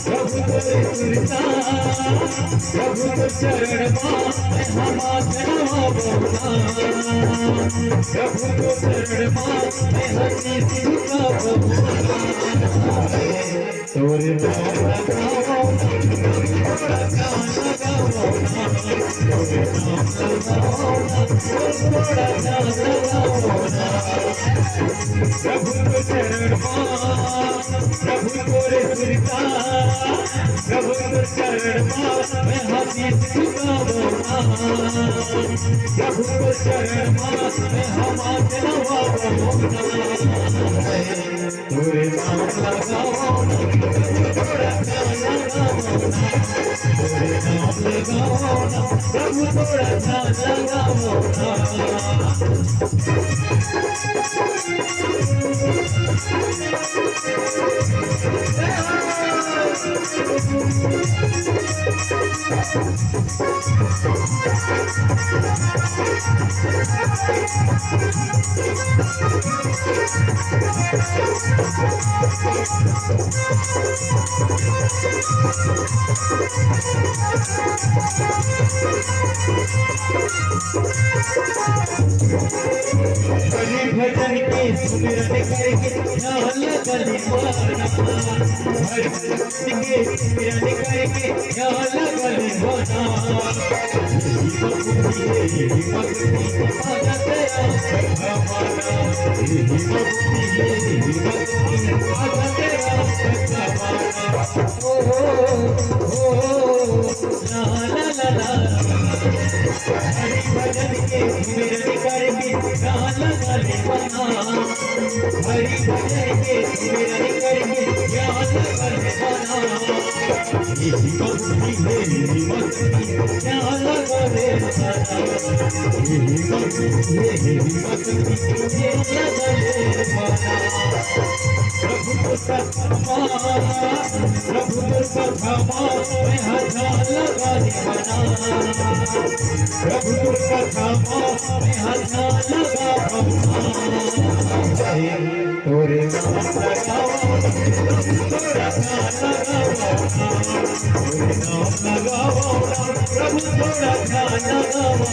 प्रभु तोरे सुरता प्रभु तो चरण में हमा जनावना प्रभु तो चरण में हसी सिंका तोरे नाम लगाओ थोड़ा गान लगाओ तोरे नाम लगाओ थोड़ा गान लगाओ प्रभु तो चरण प्रभु तोरे सुरता प्रभु तो चरण में हसी सिंका प्रभु तो चरण में हमा जनावना तोरे नाम लगाओ थोड़ा गान लगाओ तोरे नाम लगाओ प्रभु थोड़ा गान लगाओ भजन के सुमिरन करके ध्यान बलिवाना हर भजन के सुमिरन करके ध्यान बलिवाना यही भक्ति आजा तेरा भगवाना यही भक्ति आजा तेरा भगवाना ओ ला ला ला हरि भजन के सुमिरन करके ध्यान बलिवाना हरि भजन के सुमिरन करके ध्यान बलिवाना यही भक्ति ध्यान बलिवाना यही भक्ति ध्यान बलिवाना प्रभु तो सखमा मैं हजार लगा दीवाना प्रभु तो सखमा मैं हजार लगा तोरे नाम लगाओ थोड़ा गान लगाओ तोरे नाम लगाओ प्रभु थोड़ा गान लगाओ